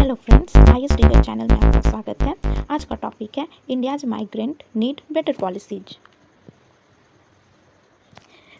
Hello friends, IS teacher channel में आपका स्वागत है। आज का टॉपिक है India's migrant need better policies.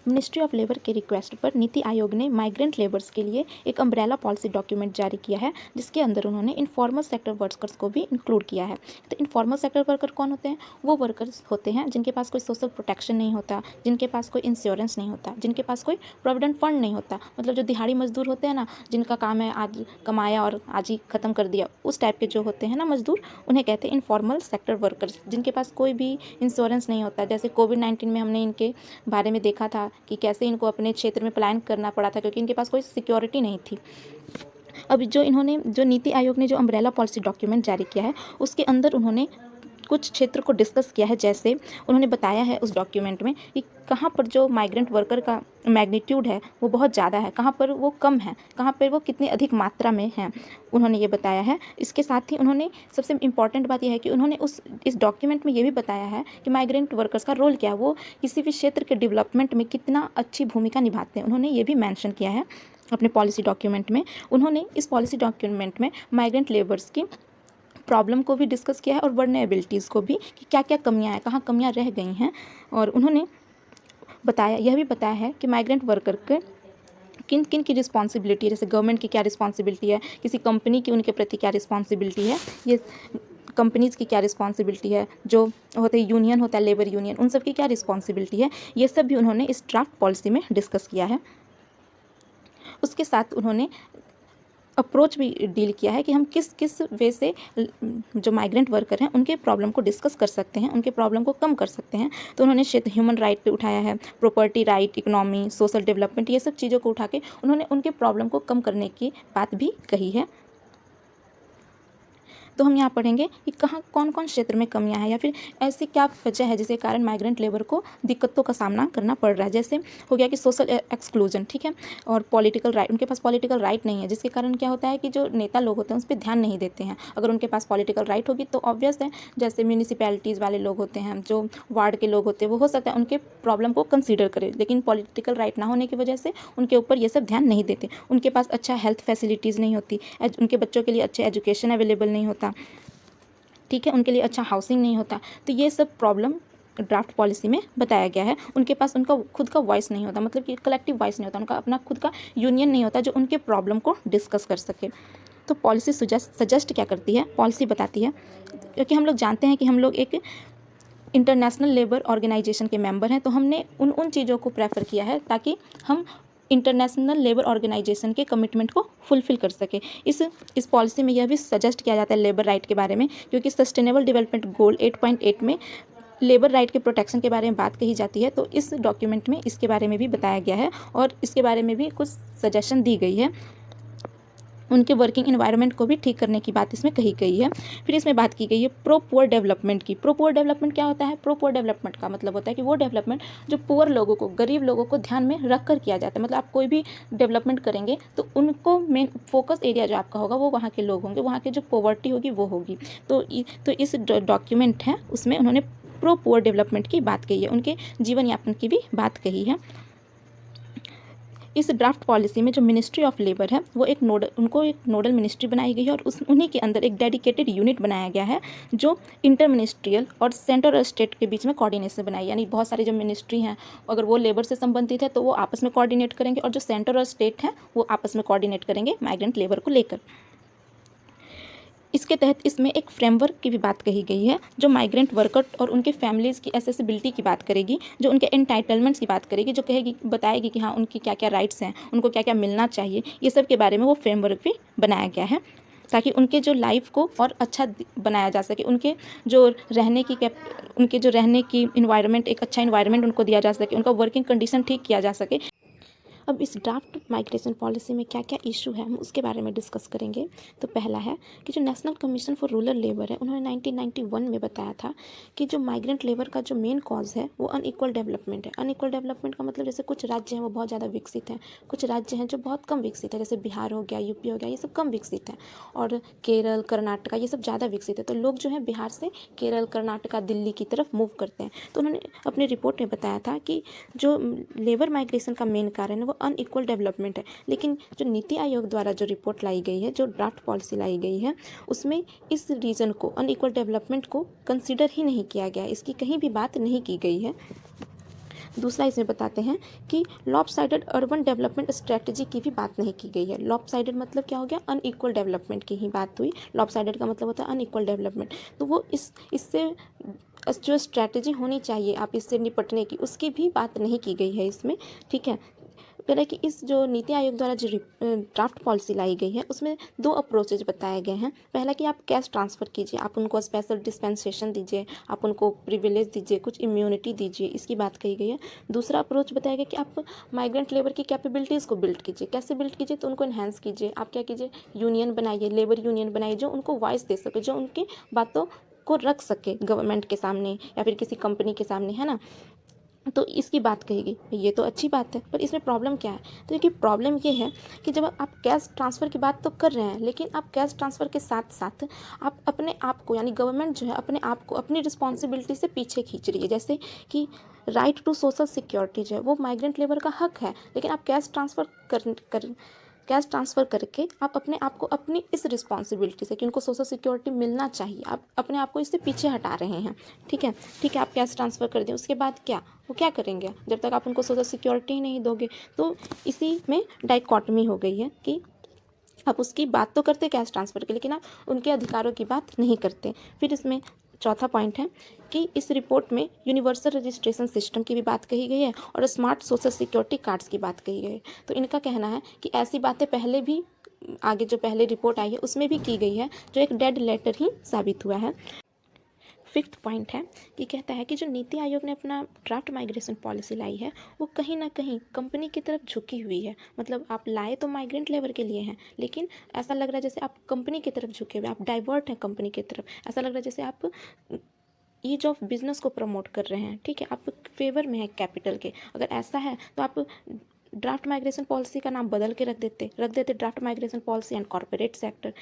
Ministry of labour के रिक्वेस्ट पर नीति आयोग ने माइग्रेंट लेबर्स के लिए एक अम्ब्रेला पॉलिसी डॉक्यूमेंट जारी किया है, जिसके अंदर उन्होंने इनफॉर्मल सेक्टर वर्कर्स को भी इंक्लूड किया है। तो इनफॉर्मल सेक्टर वर्कर कौन होते हैं? वो वर्कर्स होते हैं जिनके पास कोई सोशल प्रोटेक्शन नहीं होता, जिनके पास कोई इंश्योरेंस नहीं होता, जिनके पास कोई प्रोविडेंट फंड नहीं होता। मतलब जो दिहाड़ी मजदूर होते हैं ना, जिनका काम है आज कमाया और आज ही ख़त्म कर दिया, उस टाइप के जो होते हैं ना मजदूर, उन्हें कहते हैं इनफॉर्मल सेक्टर वर्कर्स, जिनके पास कोई भी इंश्योरेंस नहीं होता। जैसे कोविड-19 में हमने इनके बारे में देखा था कि कैसे इनको अपने क्षेत्र में पलायन करना पड़ा था, क्योंकि इनके पास कोई सिक्योरिटी नहीं थी। अब जो नीति आयोग ने जो अम्ब्रेला पॉलिसी डॉक्यूमेंट जारी किया है, उसके अंदर उन्होंने कुछ क्षेत्र को डिस्कस किया है। जैसे उन्होंने बताया है उस डॉक्यूमेंट में कि कहाँ पर जो माइग्रेंट वर्कर का मैग्नीट्यूड है वो बहुत ज़्यादा है, कहाँ पर वो कम है, कहाँ पर वो कितनी अधिक मात्रा में है, उन्होंने ये बताया है। इसके साथ ही उन्होंने सबसे इम्पॉर्टेंट बात यह है कि उन्होंने इस डॉक्यूमेंट में ये भी बताया है कि माइग्रेंट वर्कर्स का रोल क्या है, वो किसी भी क्षेत्र के डेवलपमेंट में कितना अच्छी भूमिका निभाते हैं, उन्होंने ये भी मेंशन किया है अपने पॉलिसी डॉक्यूमेंट में। उन्होंने इस पॉलिसी डॉक्यूमेंट में माइग्रेंट लेबर्स की प्रॉब्लम को भी डिस्कस किया है और वर्नेबिलिटीज़ को भी, कि क्या क्या कमियां हैं, कहाँ कमियां रह गई हैं। और उन्होंने यह भी बताया है कि माइग्रेंट वर्कर के किन किन की रिस्पॉन्सिबिलिटी है, जैसे गवर्नमेंट की क्या रिस्पॉन्सिबिलिटी है, किसी कंपनी की उनके प्रति क्या रिस्पॉन्सिबिलिटी है, ये कंपनीज़ की क्या रिस्पॉन्सिबिलिटी है, जो होते यूनियन होता है लेबर यूनियन, उन सब की क्या रिस्पॉन्सिबिलिटी है, ये सब भी उन्होंने इस ड्राफ्ट पॉलिसी में डिस्कस किया है। उसके साथ उन्होंने अप्रोच भी डील किया है कि हम किस किस वे से जो माइग्रेंट वर्कर हैं उनके प्रॉब्लम को डिस्कस कर सकते हैं, उनके प्रॉब्लम को कम कर सकते हैं। तो उन्होंने क्षेत्र ह्यूमन राइट पे उठाया है, property right, economy, social development, ये सब चीज़ों को उठा के उन्होंने उनके प्रॉब्लम को कम करने की बात भी कही है। तो हम यहाँ पढ़ेंगे कि कहाँ कौन कौन क्षेत्र में कमियाँ हैं, या फिर ऐसी क्या वजह है जिसके कारण माइग्रेंट लेबर को दिक्कतों का सामना करना पड़ रहा है। जैसे हो गया कि सोशल एक्सक्लूजन, ठीक है, और पॉलिटिकल राइट, उनके पास पॉलिटिकल राइट नहीं है, जिसके कारण क्या होता है कि जो नेता लोग होते हैं उस पर ध्यान नहीं देते हैं। अगर उनके पास पॉलिटिकल राइट होगी तो ऑब्वियस है, जैसे म्यूनिसिपैलिटीज़ वाले लोग होते हैं, जो वार्ड के लोग होते हैं, वो हो सकता है उनके प्रॉब्लम को कंसीडर करें, लेकिन पॉलिटिकल राइट ना होने की वजह से उनके ऊपर ये सब ध्यान नहीं देते। उनके पास अच्छा हेल्थ फैसिलिटीज़ नहीं होती, उनके बच्चों के लिए अच्छे एजुकेशन अवेलेबल नहीं होता, ठीक है, उनके लिए अच्छा हाउसिंग नहीं होता। तो ये सब प्रॉब्लम ड्राफ्ट पॉलिसी में बताया गया है। उनके पास उनका खुद का वॉइस नहीं होता, मतलब कि कलेक्टिव वॉइस नहीं होता, उनका अपना खुद का यूनियन नहीं होता जो उनके प्रॉब्लम को डिस्कस कर सके। तो पॉलिसी सजेस्ट क्या करती है, पॉलिसी बताती है, क्योंकि हम लोग जानते हैं कि हम लोग एक इंटरनेशनल लेबर ऑर्गेनाइजेशन के मेंबर हैं, तो हमने उन चीज़ों को प्रेफर किया है ताकि हम इंटरनेशनल लेबर ऑर्गेनाइजेशन के कमिटमेंट को फुलफिल कर सके। इस पॉलिसी में यह भी सजेस्ट किया जाता है लेबर राइट के बारे में, क्योंकि सस्टेनेबल डेवलपमेंट गोल 8.8 में लेबर राइट के प्रोटेक्शन के बारे में बात कही जाती है। तो इस डॉक्यूमेंट में इसके बारे में भी बताया गया है और इसके बारे में भी कुछ सजेशन दी गई है। उनके वर्किंग एनवायरनमेंट को भी ठीक करने की बात इसमें कही गई है। फिर इसमें बात की गई है प्रो पुअर डेवलपमेंट की। प्रो पुअर डेवलपमेंट क्या होता है? प्रो पुअर डेवलपमेंट का मतलब होता है कि वो डेवलपमेंट जो पुअर लोगों को, गरीब लोगों को ध्यान में रख कर किया जाता है। मतलब आप कोई भी डेवलपमेंट करेंगे तो उनको मेन फोकस एरिया जो आपका होगा वो वहाँ के लोग होंगे, वहाँ की जो पॉवर्टी होगी वो होगी। तो इस डॉक्यूमेंट है उसमें उन्होंने प्रो पुअर डेवलपमेंट की बात कही है, उनके जीवन यापन की भी बात कही है। इस ड्राफ्ट पॉलिसी में जो मिनिस्ट्री ऑफ लेबर है वो एक नोडल मिनिस्ट्री बनाई गई है, और उन्हीं के अंदर एक डेडिकेटेड यूनिट बनाया गया है जो इंटर मिनिस्ट्रियल और सेंटर और स्टेट के बीच में कोऑर्डिनेशन बनाई। यानी बहुत सारी जो मिनिस्ट्री हैं, अगर वो लेबर से संबंधित है तो वो आपस में कोऑर्डिनेट करेंगे, और जो सेंटर और स्टेट हैं वो आपस में कोऑर्डिनेट करेंगे माइग्रेंट लेबर को लेकर। इसके तहत इसमें एक फ्रेमवर्क की भी बात कही गई है जो माइग्रेंट वर्कर और उनके फैमिलीज़ की एसेसिबिलिटी की बात करेगी, जो उनके एंटाइटलमेंट्स की बात करेगी, जो बताएगी कि हाँ उनकी क्या क्या राइट्स हैं, उनको क्या क्या मिलना चाहिए। ये सब के बारे में वो फ्रेमवर्क भी बनाया गया है ताकि उनके जो लाइफ को और अच्छा बनाया जा सके, उनके जो रहने की इन्वायरमेंट, एक अच्छा इन्वायरमेंट उनको दिया जा सके, उनका वर्किंग कंडीशन ठीक किया जा सके। अब इस ड्राफ्ट माइग्रेशन पॉलिसी में क्या क्या इशू है हम उसके बारे में डिस्कस करेंगे। तो पहला है कि जो national commission for rural labour है, उन्होंने 1991 में बताया था कि जो माइग्रेंट लेबर का जो मेन कॉज है वो अनइक्वल डेवलपमेंट है। अनइक्वल डेवलपमेंट का मतलब जैसे कुछ राज्य हैं वो बहुत ज़्यादा विकसित हैं, कुछ राज्य हैं जो बहुत कम विकसित है, जैसे बिहार हो गया, यूपी हो गया, ये सब कम विकसित है, और केरल, कर्नाटका ये सब ज़्यादा विकसित है। तो लोग जो है बिहार से केरल, कर्नाटका, दिल्ली की तरफ मूव करते हैं। तो उन्होंने अपनी रिपोर्ट में बताया था कि जो लेबर माइग्रेशन का मेन कारण है वो अनइक्वल डेवलपमेंट है। लेकिन जो नीति आयोग द्वारा जो रिपोर्ट लाई गई है, जो ड्राफ्ट पॉलिसी लाई गई है, उसमें इस रीजन को, अनइक्वल डेवलपमेंट को कंसिडर ही नहीं किया गया, इसकी कहीं भी बात नहीं की गई है। दूसरा इसमें बताते हैं कि लॉपसाइडेड अर्बन डेवलपमेंट स्ट्रेटजी की भी बात नहीं की गई है। लॉपसाइडेड मतलब क्या हो गया, अनइक्वल डेवलपमेंट की ही बात हुई। लॉपसाइडेड का मतलब होता है अनइक्वल डेवलपमेंट। तो वो इससे जो स्ट्रैटेजी होनी चाहिए आप इससे निपटने की, उसकी भी बात नहीं की गई है इसमें, ठीक है। पहले कि इस जो नीति आयोग द्वारा जो ड्राफ्ट पॉलिसी लाई गई है, उसमें 2 अप्रोचेज बताए गए हैं। पहला कि आप कैश ट्रांसफ़र कीजिए, आप उनको स्पेशल डिस्पेंसेशन दीजिए, आप उनको प्रिविलेज दीजिए, कुछ इम्यूनिटी दीजिए, इसकी बात कही गई है। दूसरा अप्रोच बताया गया कि आप माइग्रेंट लेबर की कैपेबिलिटीज़ को बिल्ड कीजिए। कैसे बिल्ड कीजिए, तो उनको इन्हेंस कीजिए। आप क्या कीजिए, यूनियन बनाइए, लेबर यूनियन बनाइए, जो उनको वॉइस दे सके, जो उनकी बातों को रख सके गवर्नमेंट के सामने या फिर किसी कंपनी के सामने, है ना। तो इसकी बात कहेगी, ये तो अच्छी बात है, पर इसमें प्रॉब्लम क्या है। तो देखिए प्रॉब्लम ये है कि जब आप कैश ट्रांसफ़र की बात तो कर रहे हैं, लेकिन आप कैश ट्रांसफ़र के साथ साथ आप अपने आप को, यानी गवर्नमेंट जो है अपने आप को अपनी रिस्पॉन्सिबिलिटी से पीछे खींच रही है। जैसे कि राइट टू सोशल सिक्योरिटी जो है वो माइग्रेंट लेबर का हक है, लेकिन आप कैश ट्रांसफ़र करके आप अपने आप को अपनी इस रिस्पॉन्सिबिलिटी से कि उनको सोशल सिक्योरिटी मिलना चाहिए, आप अपने आप को इससे पीछे हटा रहे हैं। ठीक है, आप कैश ट्रांसफ़र कर दें, उसके बाद क्या, वो क्या करेंगे जब तक आप उनको सोशल सिक्योरिटी ही नहीं दोगे। तो इसी में डाइकॉटमी हो गई है कि आप उसकी बात तो करते कैश ट्रांसफ़र की, लेकिन आप उनके अधिकारों की बात नहीं करते। फिर इसमें चौथा पॉइंट है कि इस रिपोर्ट में यूनिवर्सल रजिस्ट्रेशन सिस्टम की भी बात कही गई है और स्मार्ट सोशल सिक्योरिटी कार्ड्स की बात कही गई है। तो इनका कहना है कि ऐसी बातें पहले भी, आगे जो पहले रिपोर्ट आई है उसमें भी की गई है, जो एक डेड लेटर ही साबित हुआ है। फिफ्थ पॉइंट है कि कहता है कि जो नीति आयोग ने अपना ड्राफ्ट माइग्रेशन पॉलिसी लाई है वो कहीं ना कहीं कंपनी की तरफ झुकी हुई है। मतलब आप लाए तो माइग्रेंट लेबर के लिए हैं, लेकिन ऐसा लग रहा है जैसे आप कंपनी की तरफ झुके हुए, आप डाइवर्ट हैं कंपनी की तरफ। ऐसा लग रहा है जैसे आप ईज ऑफ बिजनेस को प्रमोट कर रहे हैं, ठीक है, आप फेवर में है कैपिटल के। अगर ऐसा है तो आप ड्राफ्ट माइग्रेशन पॉलिसी का नाम बदल के रख देते draft migration policy and corporate sector.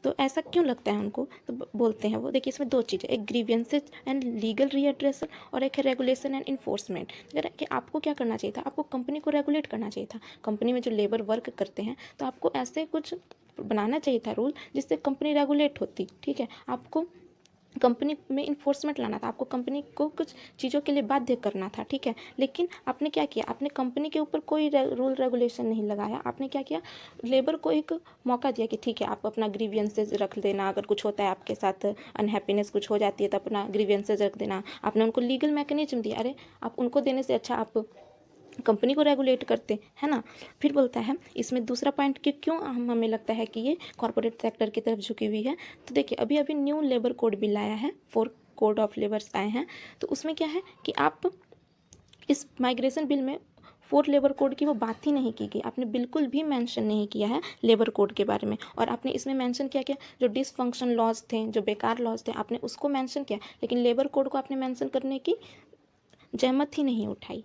तो ऐसा क्यों लगता है उनको, तो बोलते हैं वो, देखिए इसमें 2 चीज़ें, एक ग्रीवियंसेस एंड लीगल रीएड्रेसल और एक है रेगुलेशन एंड इन्फोर्समेंट। कि आपको क्या करना चाहिए था, आपको कंपनी को रेगुलेट करना चाहिए था। कंपनी में जो लेबर वर्क करते हैं तो आपको ऐसे कुछ बनाना चाहिए था रूल जिससे कंपनी रेगुलेट होती, ठीक है। आपको कंपनी में इन्फोर्समेंट लाना था, आपको कंपनी को कुछ चीज़ों के लिए बाध्य करना था, ठीक है। लेकिन आपने क्या किया, आपने कंपनी के ऊपर कोई रूल रेगुलेशन नहीं लगाया। आपने क्या किया, लेबर को एक मौका दिया कि ठीक है आप अपना ग्रीवियंसेस रख देना, अगर कुछ होता है आपके साथ, अनहैप्पीनेस कुछ हो जाती है तो अपना ग्रीवियंसेस रख देना। आपने उनको लीगल मैकेनिज्म दिया। अरे आप उनको देने से अच्छा आप कंपनी को रेगुलेट करते, है ना। फिर बोलता है इसमें दूसरा पॉइंट कि क्यों हमें लगता है कि ये कॉर्पोरेट सेक्टर की तरफ झुकी हुई है। तो देखिए अभी अभी न्यू लेबर कोड बिल आया है, 4 कोड ऑफ लेबर्स आए हैं। तो उसमें क्या है कि आप इस माइग्रेशन बिल में 4 लेबर कोड की वो बात ही नहीं की गई। आपने बिल्कुल भी मेंशन नहीं किया है लेबर कोड के बारे में। और आपने इसमें मेंशन किया जो डिसफंक्शन लॉज थे, जो बेकार लॉज थे, आपने उसको मेंशन किया, लेकिन लेबर कोड को आपने मेंशन करने की जहमत ही नहीं उठाई।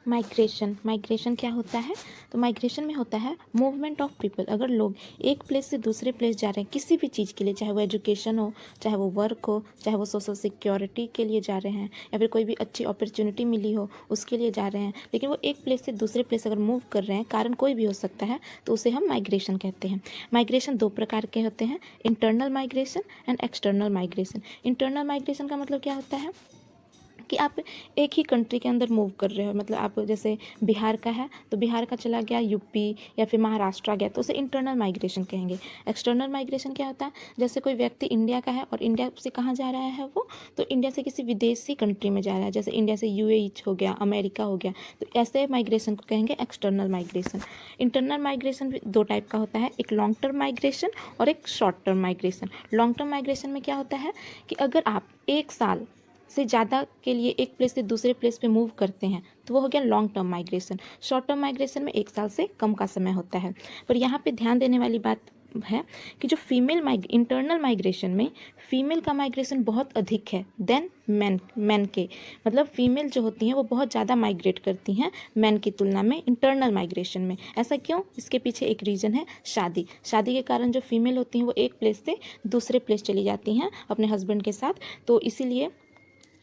माइग्रेशन क्या होता है, तो माइग्रेशन में होता है मूवमेंट ऑफ पीपल। अगर लोग एक प्लेस से दूसरे प्लेस जा रहे हैं किसी भी चीज़ के लिए, चाहे वो एजुकेशन हो, चाहे वो वर्क हो, चाहे वो सोशल सिक्योरिटी के लिए जा रहे हैं, या फिर कोई भी अच्छी अपॉर्चुनिटी मिली हो उसके लिए जा रहे हैं, लेकिन वो एक प्लेस से दूसरे प्लेस अगर मूव कर रहे हैं, कारण कोई भी हो सकता है, तो उसे हम माइग्रेशन कहते हैं। माइग्रेशन 2 प्रकार के होते हैं, internal migration and external migration. Internal migration का मतलब क्या होता है कि आप एक ही कंट्री के अंदर मूव कर रहे हो। मतलब आप जैसे बिहार का है तो बिहार का चला गया यूपी या फिर महाराष्ट्र गया, तो उसे इंटरनल माइग्रेशन कहेंगे। एक्सटर्नल माइग्रेशन क्या होता है, जैसे कोई व्यक्ति इंडिया का है और इंडिया से कहाँ जा रहा है वो, तो इंडिया से किसी विदेशी कंट्री में जा रहा है, जैसे इंडिया से यूएई हो गया, अमेरिका हो गया, तो ऐसे माइग्रेशन को कहेंगे एक्सटर्नल माइग्रेशन। इंटरनल माइग्रेशन भी 2 टाइप का होता है, एक लॉन्ग टर्म माइग्रेशन और एक short term migration. Long term migration में क्या होता है कि अगर आप 1 साल से ज़्यादा के लिए एक प्लेस से दूसरे प्लेस पे मूव करते हैं तो वो हो गया long term migration. Short term migration में 1 साल से कम का समय होता है। पर यहाँ पे ध्यान देने वाली बात है कि जो इंटरनल माइग्रेशन में फीमेल का माइग्रेशन बहुत अधिक है देन मैन के। मतलब फीमेल जो होती हैं वो बहुत ज़्यादा माइग्रेट करती हैं मैन की तुलना में इंटरनल माइग्रेशन में। ऐसा क्यों, इसके पीछे एक रीज़न है शादी के कारण जो फीमेल होती हैं वो एक प्लेस से दूसरे प्लेस चली जाती हैं अपने हस्बैंड के साथ, तो इसीलिए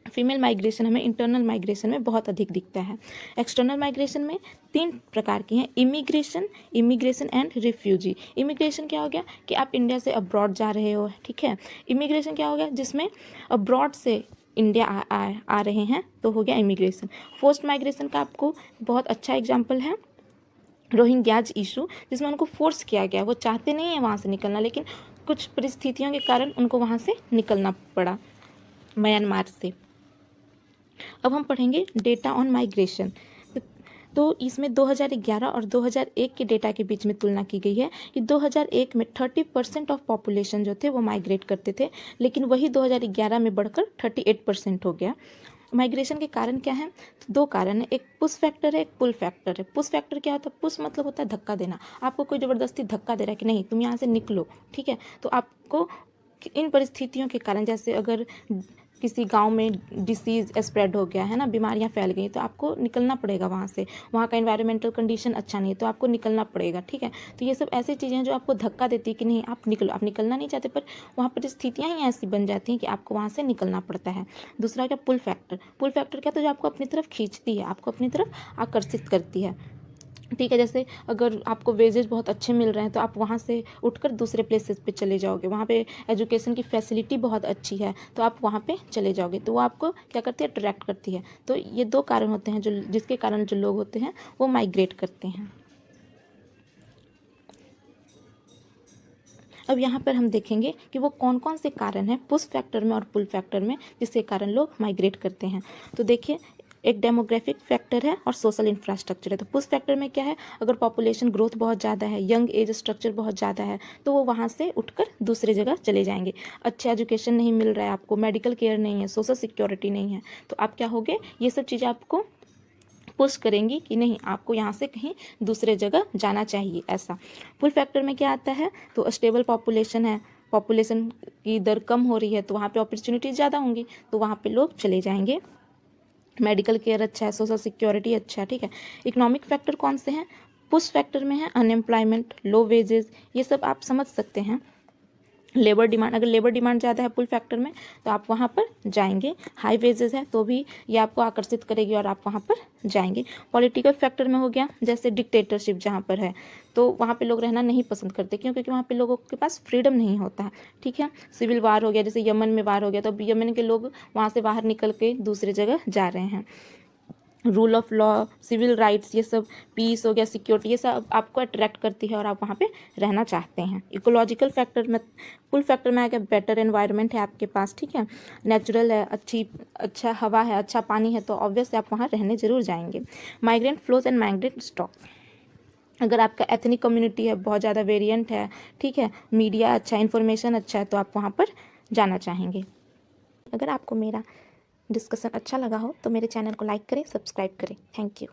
फीमेल माइग्रेशन हमें इंटरनल माइग्रेशन में बहुत अधिक दिखता है। एक्सटर्नल माइग्रेशन में 3 प्रकार की हैं, इमिग्रेशन एंड रिफ्यूजी। इमिग्रेशन क्या हो गया कि आप इंडिया से अब्रॉड जा रहे हो, ठीक है। इमिग्रेशन क्या हो गया जिसमें अब्रॉड से इंडिया आ रहे हैं, तो हो गया इमिग्रेशन। फोर्स्ड माइग्रेशन का आपको बहुत अच्छा एग्जाम्पल है रोहिंग्याज इशू, जिसमें उनको फोर्स किया गया, वो चाहते नहीं है वहाँ से निकलना, लेकिन कुछ परिस्थितियों के कारण उनको वहाँ से निकलना पड़ा म्यांमार से। अब हम पढ़ेंगे डेटा ऑन माइग्रेशन। तो इसमें 2011 और 2001 के डेटा के बीच में तुलना की गई है कि 2001 में 30% ऑफ पॉपुलेशन जो थे वो माइग्रेट करते थे, लेकिन वही 2011 में बढ़कर 38% हो गया। माइग्रेशन के कारण क्या है? तो 2 कारण है, एक पुश फैक्टर है, एक पुल फैक्टर है। पुश फैक्टर क्या होता है? पुश मतलब होता है धक्का देना, आपको कोई ज़बरदस्ती धक्का दे रहा है कि नहीं तुम यहाँ से निकलो, ठीक है। तो आपको इन परिस्थितियों के कारण, जैसे अगर किसी गांव में डिसीज़ स्प्रेड हो गया है ना, बीमारियां फैल गई, तो आपको निकलना पड़ेगा वहाँ से, वहाँ का एनवायरमेंटल कंडीशन अच्छा नहीं है, तो आपको निकलना पड़ेगा, ठीक है। तो ये सब ऐसी चीज़ें हैं जो आपको धक्का देती है कि नहीं आप निकलो, आप निकलना नहीं चाहते, पर वहाँ परिस्थितियाँ ही ऐसी बन जाती हैं कि आपको वहाँ से निकलना पड़ता है। दूसरा क्या? पुल फैक्टर। पुल फैक्टर क्या? तो जो आपको अपनी तरफ खींचती है, आपको अपनी तरफ आकर्षित करती है, ठीक है। जैसे अगर आपको वेजेस बहुत अच्छे मिल रहे हैं तो आप वहाँ से उठकर दूसरे प्लेसेस पे चले जाओगे, वहाँ पे एजुकेशन की फैसिलिटी बहुत अच्छी है तो आप वहाँ पे चले जाओगे, तो वो आपको क्या करती है? अट्रैक्ट करती है। तो ये 2 कारण होते हैं जो जिसके कारण जो लोग होते हैं वो माइग्रेट करते हैं। अब यहाँ पर हम देखेंगे कि वो कौन कौन से कारण हैं पुश फैक्टर में और पुल फैक्टर में जिसके कारण लोग माइग्रेट करते हैं। तो देखिए, एक डेमोग्राफिक फैक्टर है और सोशल इंफ्रास्ट्रक्चर है। तो पुश फैक्टर में क्या है? अगर पॉपुलेशन ग्रोथ बहुत ज़्यादा है, यंग एज स्ट्रक्चर बहुत ज़्यादा है, तो वो वहाँ से उठकर दूसरे जगह चले जाएंगे। अच्छा एजुकेशन नहीं मिल रहा है आपको, मेडिकल केयर नहीं है, सोशल सिक्योरिटी नहीं है, तो आप क्या होगे? ये सब चीज़ें आपको पुश करेंगी कि नहीं आपको यहाँ से कहीं दूसरे जगह जाना चाहिए, ऐसा। पुल फैक्टर में क्या आता है? तो स्टेबल पॉपुलेशन है, पॉपुलेशन की दर कम हो रही है, तो वहाँ पे अपॉर्चुनिटीज़ ज़्यादा होंगी, तो वहाँ पे लोग चले जाएंगे। मेडिकल केयर अच्छा है, सोशल सिक्योरिटी अच्छा है, ठीक है। इकोनॉमिक फैक्टर कौन से हैं? पुश फैक्टर में है अनएम्प्लॉयमेंट, लो वेजेस, ये सब आप समझ सकते हैं। लेबर डिमांड, अगर लेबर डिमांड ज़्यादा है पुल फैक्टर में तो आप वहाँ पर जाएंगे। हाई वेजेस है तो भी ये आपको आकर्षित करेगी और आप वहाँ पर जाएंगे। पॉलिटिकल फैक्टर में हो गया जैसे डिक्टेटरशिप जहाँ पर है, तो वहाँ पे लोग रहना नहीं पसंद करते, क्यों? क्योंकि वहाँ पे लोगों के पास फ्रीडम नहीं होता है, ठीक है। सिविल वार हो गया, जैसे यमन में वार हो गया, तो अब यमन के लोग वहाँ से बाहर निकल के दूसरी जगह जा रहे हैं। Rule of law, civil rights, ये सब, पीस हो गया, सिक्योरिटी, ये सब आपको अट्रैक्ट करती है और आप वहाँ पे रहना चाहते हैं। इकोलॉजिकल फैक्टर में, पुल फैक्टर में आगे बेटर एनवायरनमेंट है आपके पास, ठीक है, नेचुरल है, अच्छा हवा है, अच्छा पानी है, तो ऑब्वियसली आप वहाँ रहने जरूर जाएंगे। Migrant flows and migrant stocks, अगर आपका एथनिक कम्युनिटी है, बहुत ज़्यादा वेरिएंट है, ठीक है, मीडिया अच्छा, इन्फॉर्मेशन अच्छा है, तो आप वहाँ पर जाना चाहेंगे। अगर आपको मेरा डिस्कशन अच्छा लगा हो तो मेरे चैनल को लाइक करें, सब्सक्राइब करें। Thank you.